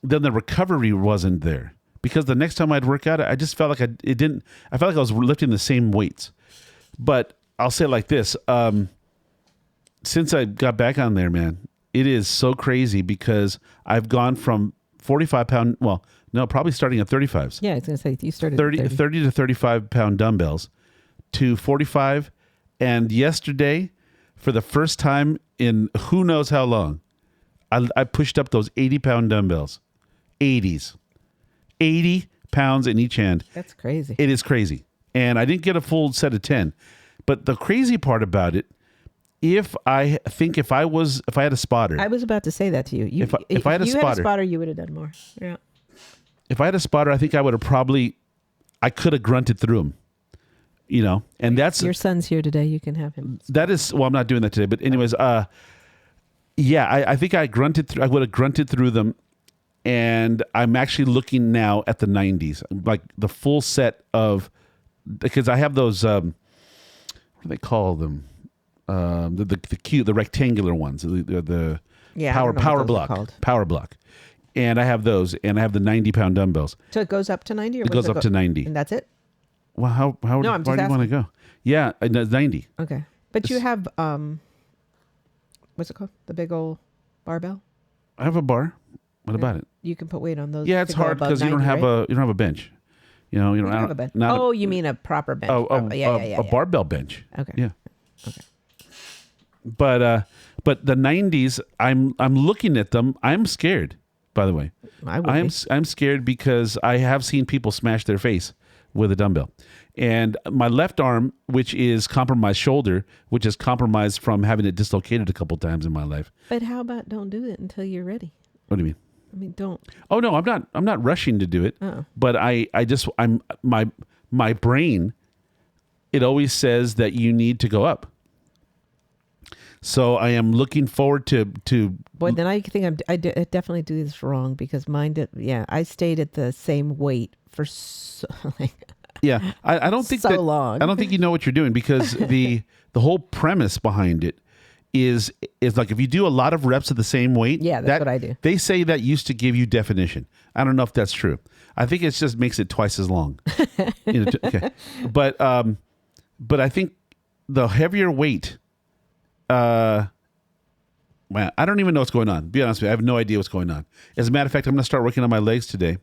then the recovery wasn't there because the next time I'd work out, I just felt like I felt like I was lifting the same weights. But I'll say it like this. Since I got back on there, man, it is so crazy because I've gone from 45 pound, well, no, probably starting at 35s. Yeah, I was going to say you started 30 to 35 pound dumbbells to 45. And yesterday, for the first time in who knows how long, I pushed up those 80-pound dumbbells. 80s. 80 pounds in each hand. That's crazy. It is crazy. And I didn't get a full set of 10. But the crazy part about it, if I had a spotter. I was about to say that to you. If I had a spotter, you would have done more. Yeah. If I had a spotter, I think I would have I could have grunted through them, and that's your son's here today. You can have him. That is, well, I'm not doing that today, but anyways, I think I would have grunted through them, and I'm actually looking now at the 90s, like the full set of, because I have those, what do they call them? The rectangular ones, the power block. And I have those, and I have the 90-pound dumbbells. So it goes up to 90? Or it goes up to 90. And that's it? Well, how No, why do you want to go? Yeah, 90. Okay. But you have, what's it called? The big old barbell? I have a bar. What about it? You can put weight on those. Yeah, it's hard because you don't have a bench. You don't have a bench. You mean a proper bench? A barbell bench. Okay. Yeah. Okay. But the 90s, I'm looking at them. I'm scared. By the way, I'm scared because I have seen people smash their face with a dumbbell, and my left arm, which is compromised shoulder, which is compromised from having it dislocated a couple times in my life. But how about don't do it until you're ready? What do you mean? I mean, don't. Oh no, I'm not rushing to do it. Oh. But my brain, it always says that you need to go up. So I am looking forward to. Boy, then I think I definitely do this wrong because mine did. Yeah, I stayed at the same weight for Yeah, I don't think so long. I don't think you know what you're doing because the whole premise behind it is like if you do a lot of reps at the same weight. Yeah, that's what I do. They say that used to give you definition. I don't know if that's true. I think it just makes it twice as long. Okay, but I think the heavier weight. Man, I don't even know what's going on. Be honest with you, I have no idea what's going on. As a matter of fact, I'm going to start working on my legs today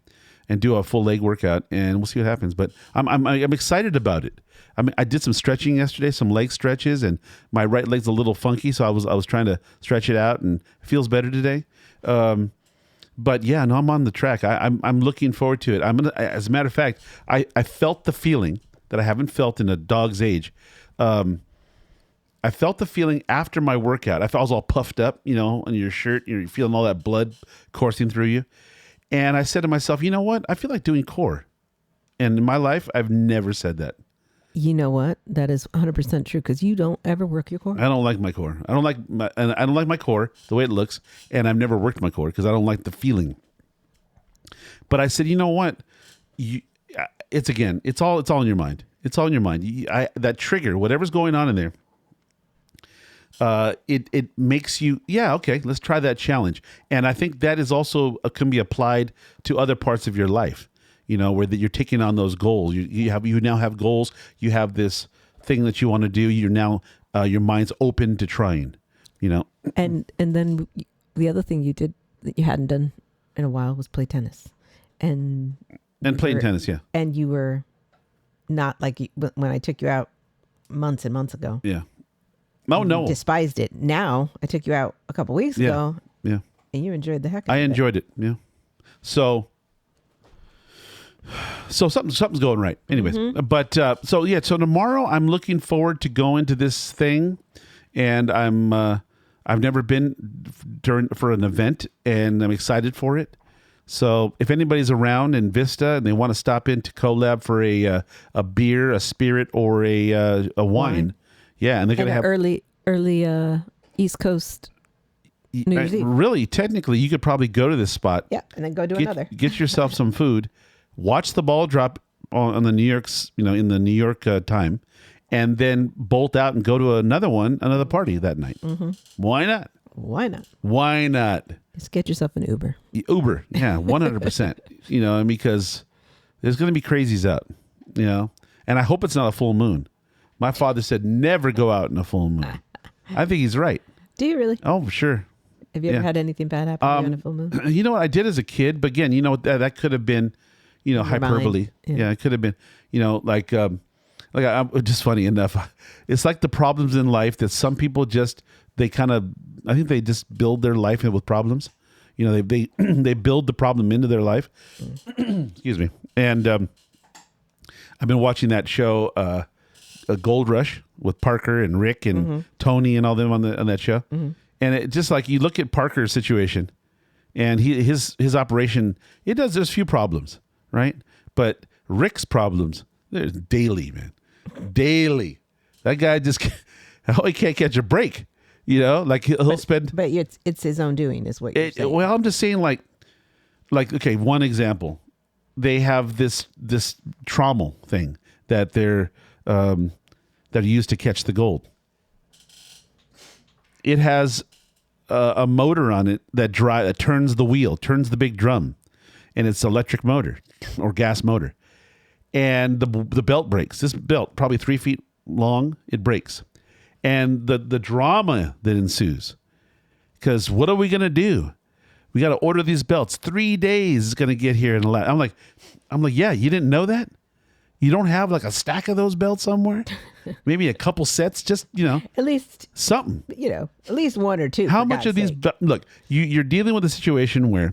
and do a full leg workout, and we'll see what happens. But I'm excited about it. I did some stretching yesterday, some leg stretches, and my right leg's a little funky, so I was trying to stretch it out, and it feels better today. But yeah, no, I'm on the track. I'm looking forward to it. As a matter of fact, I felt the feeling that I haven't felt in a dog's age. I felt the feeling after my workout. I was all puffed up, on your shirt. You're feeling all that blood coursing through you. And I said to myself, you know what? I feel like doing core. And in my life, I've never said that. You know what? That is 100% true because you don't ever work your core. I don't like my core. I don't like my core the way it looks. And I've never worked my core because I don't like the feeling. But I said, you know what? It's all in your mind. It's all in your mind. That trigger, whatever's going on in there. It makes you, okay, let's try that challenge. And I think that is also can be applied to other parts of your life, where you're taking on those goals. You now have goals. You have this thing that you want to do, you're now your mind's open to trying. And then the other thing you did that you hadn't done in a while was play tennis, and playing tennis, yeah. And you were not like when I took you out months and months ago. Yeah. Oh no, despised it. Now I took you out a couple weeks ago. Yeah. And you enjoyed the heck out of it. I enjoyed it. Yeah. So something's going right. Anyways, but so tomorrow I'm looking forward to going to this thing, and I've never been for an event, and I'm excited for it. So if anybody's around in Vista and they want to stop into Colab for a beer, a spirit, or a wine, yeah, and they're gonna have early East Coast New Year's Eve. Really, technically, you could probably go to this spot. Yeah, and then go do another. Get yourself some food, watch the ball drop on the New York's, in the New York time, and then bolt out and go to another party that night. Mm-hmm. Why not? Why not? Why not? Just get yourself an Uber. Uber, yeah, 100%. Because there's going to be crazies out, and I hope it's not a full moon. My father said never go out in a full moon. I think he's right. Do you really? Oh, sure. Have you ever had anything bad happen to you on a full moon? You know what I did as a kid, but again, that could have been, hyperbole. Yeah, it could have been, just funny enough. It's like the problems in life that some people I think they just build their life with problems. They they build the problem into their life. Excuse me. And I've been watching that show, a Gold Rush with Parker and Rick and Tony and all them on that show. Mm-hmm. And it just like you look at Parker's situation and his operation, there's a few problems, right? But Rick's problems, there's daily, man. Daily. That guy he can't catch a break. He'll spend. But it's his own doing, is what you're saying. Well, I'm just saying, like okay, one example. They have this trommel thing that they're used to catch the gold. It has a motor on it that turns the wheel, turns the big drum, and it's electric motor or gas motor. And the belt breaks. This belt, probably 3 feet long, it breaks. And the drama that ensues. Because what are we going to do? We got to order these belts. 3 days is going to get here. I'm like, yeah, you didn't know that? You don't have like a stack of those belts somewhere? Maybe a couple sets, just, at least something, at least one or two. How much of these, look, you're dealing with a situation where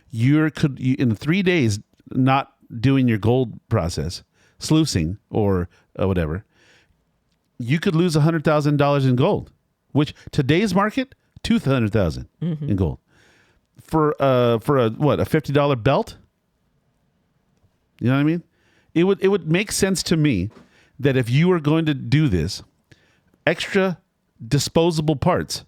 you in 3 days, not doing your gold process, sluicing or whatever, you could lose $100,000 in gold, which today's market, $200,000 in gold for a $50 belt. You know what I mean? It would make sense to me that if you were going to do this, extra disposable parts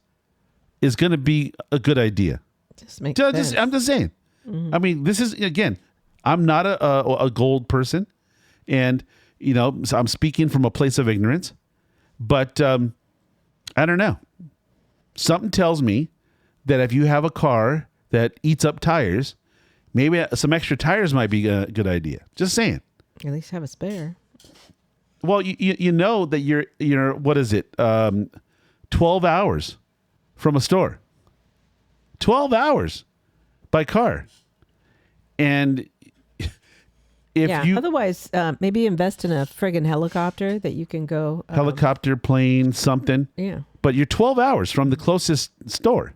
is going to be a good idea. I'm just saying. Mm-hmm. I mean, this is, again, I'm not a gold person, and so I'm speaking from a place of ignorance. But I don't know. Something tells me that if you have a car that eats up tires, maybe some extra tires might be a good idea. Just saying. At least have a spare. Well, you know that you're what is it? 12 hours from a store. 12 hours by car. And otherwise, maybe invest in a friggin' helicopter that you can go. Helicopter, plane, something. Yeah. But you're 12 hours from the closest store.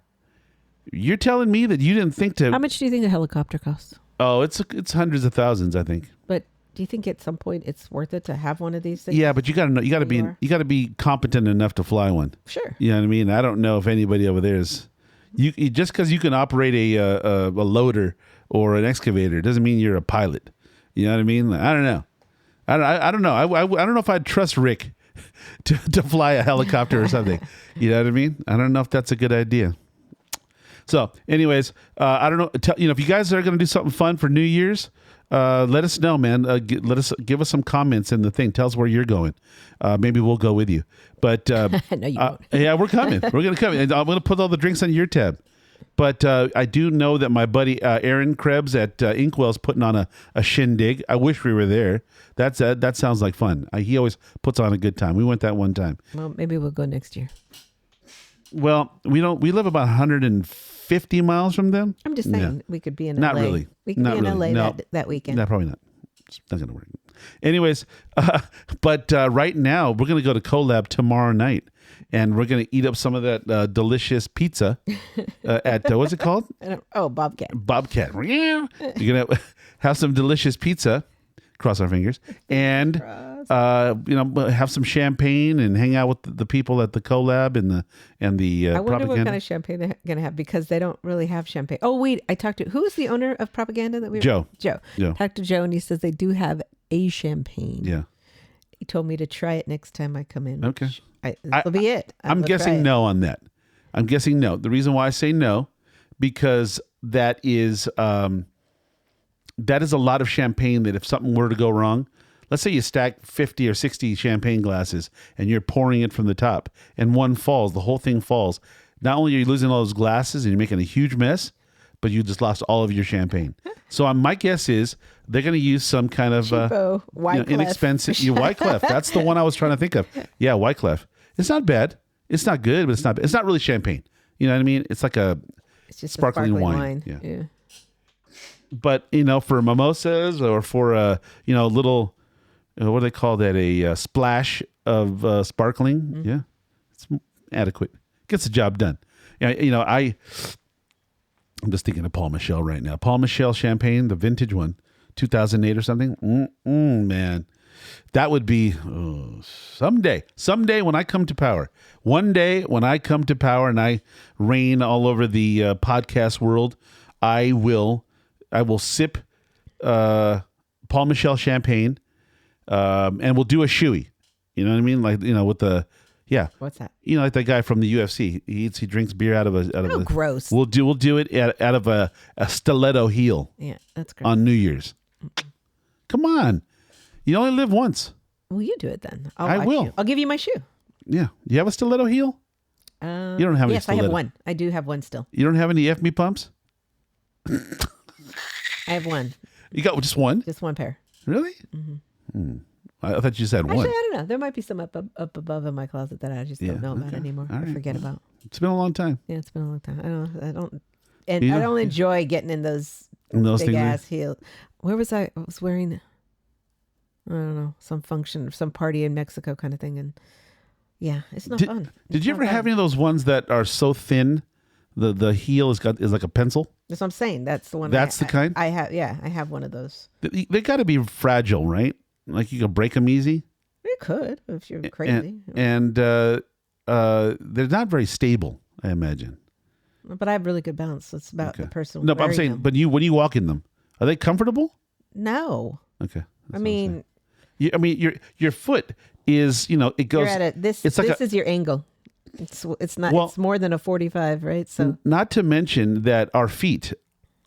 You're telling me that you didn't think to. How much do you think a helicopter costs? Oh, it's hundreds of thousands, I think. But do you think at some point it's worth it to have one of these things? Yeah, but you got to know. You got to be competent enough to fly one. Sure. You know what I mean? I don't know if anybody over there is. You just because you can operate a loader or an excavator doesn't mean you're a pilot. You know what I mean? I don't know. I don't know. I don't know if I'd trust Rick to fly a helicopter or something. You know what I mean? I don't know if that's a good idea. So, anyways, I don't know. If you guys are going to do something fun for New Year's, let us know, man. Give us some comments in the thing. Tell us where you're going. Maybe we'll go with you. But no, you won't. Yeah, we're coming. We're going to come. And I'm going to put all the drinks on your tab. But I do know that my buddy Aaron Krebs at Inkwell's putting on a shindig. I wish we were there. That sounds like fun. He always puts on a good time. We went that one time. Well, maybe we'll go next year. Well, we don't. We live about 150 miles from them. I'm just saying we could be in LA. Not really. We could be in LA that weekend. No, probably not. It's not going to work. Anyways, but right now we're going to go to Colab tomorrow night, and we're going to eat up some of that delicious pizza at what's it called? Bobcat. Bobcat. Yeah. You're going to have some delicious pizza. Cross our fingers, and have some champagne and hang out with the people at the Colab and the I wonder Propaganda. what kind of champagne they're going to have, because they don't really have champagne. Oh wait, I talked to who's the owner of Propaganda that we Joe. Joe. Talked to Joe, and he says they do have a champagne. Yeah. He told me to try it next time I come in. Okay. That'll be it. I'm guessing no on that. I'm guessing no. The reason why I say no, because that is a lot of champagne that if something were to go wrong, let's say you stack 50 or 60 champagne glasses and you're pouring it from the top and one falls, the whole thing falls. Not only are you losing all those glasses and you're making a huge mess, but you just lost all of your champagne. So my guess is they're going to use some kind of inexpensive Wyclef. That's the one I was trying to think of. Yeah, Wyclef. It's not bad. It's not good, but it's not. It's not really champagne. You know what I mean? It's like it's just sparkling wine. Yeah. But for mimosas or for a little, what do they call that? A splash of sparkling. Mm-hmm. Yeah, it's adequate. Gets the job done. I'm just thinking of Paul Michel right now. Paul Michel champagne, the vintage one, 2008 or something. Man, that would be someday. Someday when I come to power. One day when I come to power and I reign all over the podcast world, I will sip Paul Michel champagne, and we'll do a shoey. You know what I mean? Like with the. Yeah. What's that? Like that guy from the UFC. He drinks beer out of a. Gross. We'll do it out of a stiletto heel. Yeah, that's gross. On New Year's. Come on, you only live once. Well, you do it then. I will. You. I'll give you my shoe. Yeah. You have a stiletto heel? You don't have any. Yes, stiletto. I have one. I do have one still. You don't have any FB pumps? I have one. You got just one? Just one pair. Really? Mm-hmm. I thought you just had one. Actually, I don't know. There might be some up above in my closet that I just don't know about anymore. Right. I forget about. It's been a long time. Yeah, it's been a long time. I don't enjoy getting in those big ass heels. Where was I? I was wearing, I don't know, some function, some party in Mexico kind of thing, and yeah, it's not fun. Did you ever have any of those ones that are so thin, the heel is like a pencil? That's what I'm saying. That's the one. That's the kind. I have. Yeah, I have one of those. They got to be fragile, right? Like you can break them easy. You could if you're crazy. And they're not very stable, I imagine. But I have really good balance. It's about the person. No, but I'm saying, but when you walk in them, are they comfortable? No. Okay. I mean, your foot is, it goes. You're at this is your angle. It's not. It's more than a 45, right? So not to mention that our feet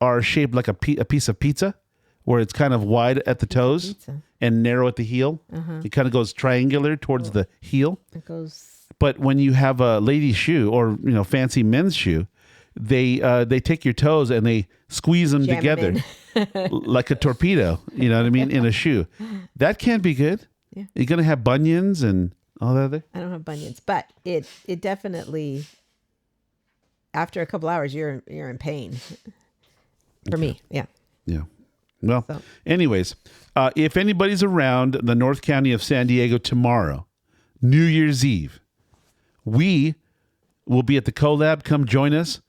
are shaped like a piece of pizza, where it's kind of wide at the toes and narrow at the heel. Uh-huh. It kind of goes triangular towards the heel. It goes. But when you have a lady's shoe or fancy men's shoe, they take your toes and they squeeze them together like a torpedo. You know what I mean? In a shoe, that can't be good. Yeah. You're gonna have bunions and all that other. I don't have bunions, but it definitely. After a couple hours, you're in pain. For me, yeah. Yeah. Well, anyways, if anybody's around the North County of San Diego tomorrow, New Year's Eve, we will be at the Colab. Come join us,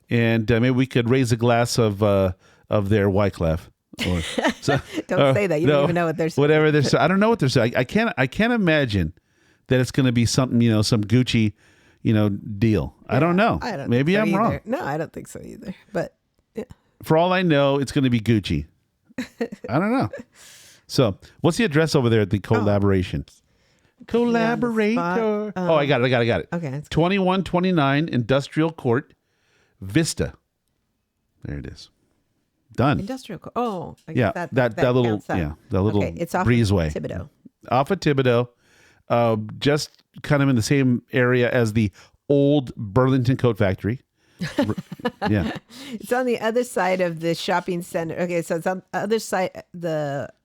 and maybe we could raise a glass of their Wyclef. Don't say that. You don't even know what they're saying. Whatever they're saying. I don't know what they're saying. I can't imagine that it's going to be something, some Gucci, deal. Yeah, I don't know. Maybe I'm wrong. No, I don't think so either. But yeah. For all I know, it's going to be Gucci. I don't know. So, what's the address over there at the collaboration? Collaborator. I got it. Okay. 2129 Industrial Court, Vista. There it is. Done. Industrial Court. Oh, I yeah. guess that little it's off breezeway. Of Thibodeau. Off of Thibodeau. Just kind of in the same area as the old Burlington Coat Factory. Yeah. It's on the other side of the shopping center. Okay, so it's on the other side.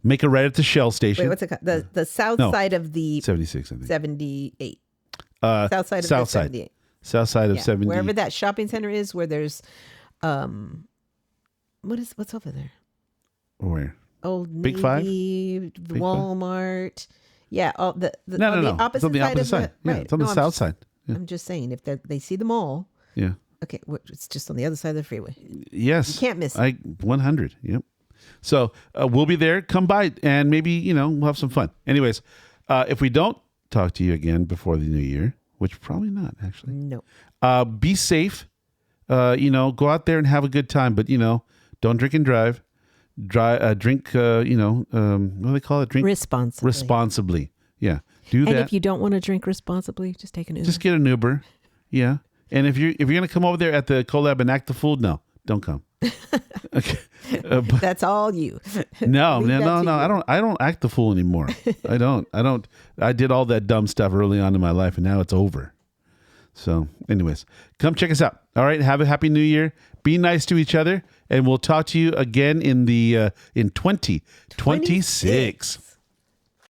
Make a right at the Shell station. Wait, what's it called? The south side of the 76, I think. 78. South side of the 78. South side of 70. Wherever that shopping center is, where there's, what's over there? Where? Old Big Navy, Big Walmart. Yeah, the No. opposite It's on the side opposite of side. the, Yeah, it's on the south side. Yeah. I'm just saying, if they see the mall, Yeah. okay, it's just on the other side of the freeway. Yes. You can't miss it. 100. Yep. So we'll be there. Come by and maybe, we'll have some fun. Anyways, if we don't talk to you again before the new year, which probably not actually. No. Be safe. Go out there and have a good time, but don't drink and drive. Drink, what do they call it? Drink responsibly. Yeah. Do that. And if you don't want to drink responsibly, just take an Uber. Just get an Uber. Yeah. And if you're gonna come over there at the Colab and act the fool, no, don't come. Okay. That's all you. No. I don't act the fool anymore. I don't. I did all that dumb stuff early on in my life, and now it's over. So, anyways, come check us out. All right. Have a happy new year. Be nice to each other, and we'll talk to you again in 2026.